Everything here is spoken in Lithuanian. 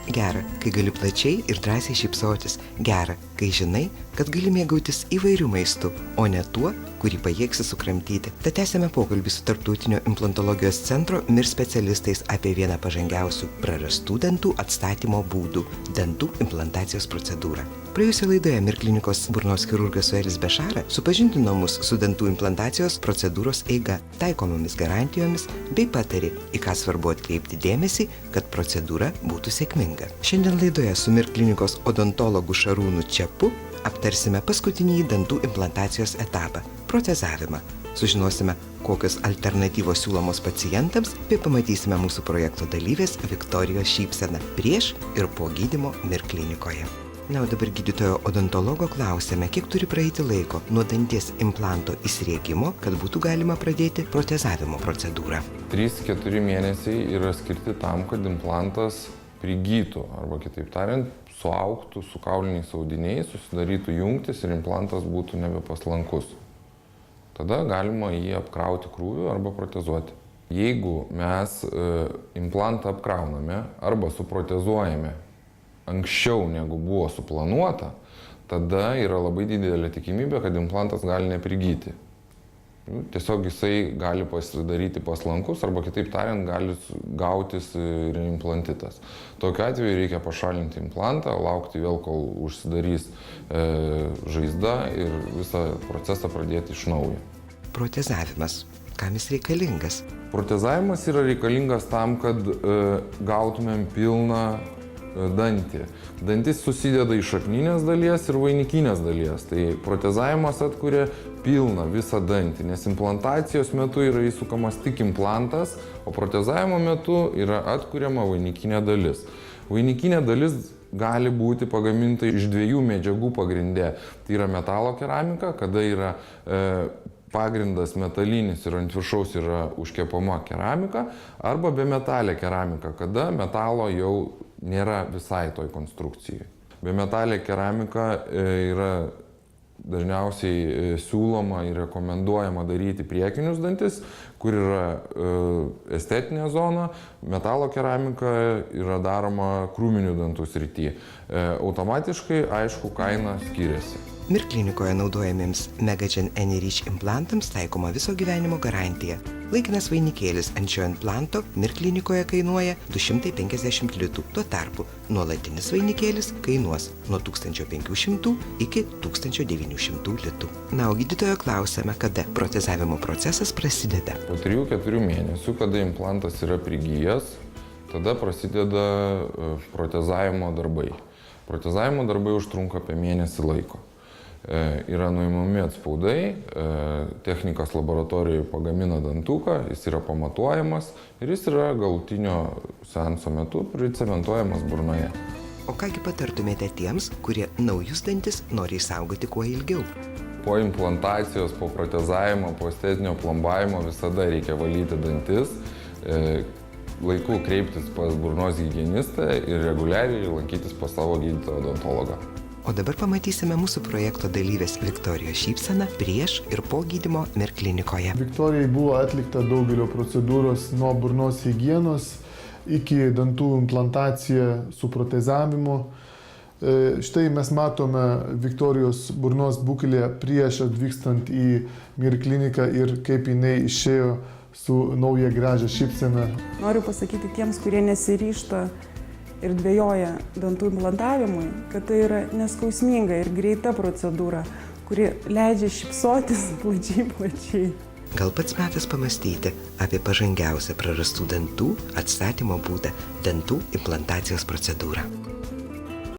Gera, kai gali plačiai ir drąsiai šypsotis. Gera, kai žinai, kad gali mėgautis įvairių maistų, o ne tuo, kurį pajėgsi sukramtyti. Tad tęsėme pokalbį su Tarptautinio implantologijos centro MIR specialistais apie vieną pažangiausių prarastų dantų atstatymo būdų – dantų implantacijos procedūrą. Praėjusioje laidoje MIR klinikos burnos chirurgas Suelis Bešara supažindino mus su dantų implantacijos procedūros eiga, taikomomis garantijomis bei patarė, į ką svarbu atkreipti dėmesį, kad procedūra būtų sėkminga. Šiandien laidoje su MIR klinikos odontologu Šarūnu Čepu aptarsime paskutinį dantų implantacijos etapą – protezavimą. Sužinosime, kokios alternatyvos siūlomos pacientams, bei pamatysime mūsų projekto dalyvės Viktorijos šypseną prieš ir po gydymo MIR klinikoje. Na, o dabar gydytojo odontologo klausėme, kiek turi praeiti laiko nuo danties implanto įsriegimo, kad būtų galima pradėti protezavimo procedūrą. 3-4 mėnesiai yra skirti tam, kad implantas prigytų, arba kitaip tariant, suaugtų su kauliniais audiniais, susidarytų jungtis ir implantas būtų nebepaslankus. Tada galima jį apkrauti krūviu arba protezuoti. Jeigu mes implantą apkrauname arba suprotezuojame anksčiau negu buvo suplanuota, tada yra labai didelė tikimybė, kad implantas gali neprigyti. Tiesiog jisai gali pasidaryti paslankus arba kitaip tariant gali gautis reimplantitas. Tokiu atveju reikia pašalinti implantą, laukti vėl, kol užsidarys žaizda ir visą procesą pradėti iš naujo. Protezavimas. Kam jis reikalingas? Protezavimas yra reikalingas tam, kad gautumėm pilną dantį. Dantis susideda iš šakninės dalies ir vainikinės dalies. Tai protezavimas atkuria pilną visą dantį, nes implantacijos metu yra įsukamas tik implantas, o protezavimo metu yra atkuriama vainikinė dalis. Vainikinė dalis gali būti pagaminta iš 2 medžiagų pagrinde. Tai yra metalo keramika, kada yra pagrindas metalinis ir ant viršaus yra užkepama keramika, arba bemetalė keramika, kada metalo jau nėra visai toj konstrukcijai. Bemetalė keramika yra dažniausiai siūloma ir rekomenduojama daryti priekinius dantis, kur yra estetinė zona. Metalo keramika yra daroma krūminių dantų srityje. Automatiškai, aišku, kaina skiriasi. MIR klinikoje naudojamiems Megagen Any-Reach implantams taikoma viso gyvenimo garantija. Laikinas vainikėlis ant šio implanto MIR klinikoje kainuoja 250 litų. Tuo tarpu nuolatinis vainikėlis kainuos nuo 1500 iki 1900 litų. Na, o gydytojo klausėme, kada protezavimo procesas prasideda. Po 3-4 mėnesių, kada implantas yra prigijęs, tada prasideda protezavimo darbai. Protezavimo darbai užtrunka apie mėnesį laiko. Yra nuimami atspaudai, technikas laboratorijoje pagamina dantuką, jis yra pamatuojamas ir jis yra galutinio seanso metu pricementuojamas burnoje. O kągi patartumėte tiems, kurie naujus dantis nori išsaugoti kuo ilgiau? Po implantacijos, po protezavimo, po estetinio plombavimo visada reikia valyti dantis, laiku kreiptis pas burnos higienistą ir reguliariai lankytis pas savo gydytoją odontologą. O dabar pamatysime mūsų projekto dalyvės Viktorijos šypseną prieš ir po gydymo MIR klinikoje. Viktorijai buvo atlikta daugelio procedūros nuo burnos higienos iki dantų implantacija su protezavimu. Štai mes matome Viktorijos burnos būklę prieš atvykstant į MIR kliniką ir kaip jinai išėjo su nauja gražia šypsena. Noriu pasakyti tiems, kurie nesiryžta ir dvejoja dantų implantavimui, kad tai yra neskausminga ir greita procedūra, kuri leidžia šypsotis plačiai. Gal pats metas pamastyti apie pažangiausią prarastų dantų atstatymo būdą – dantų implantacijos procedūrą.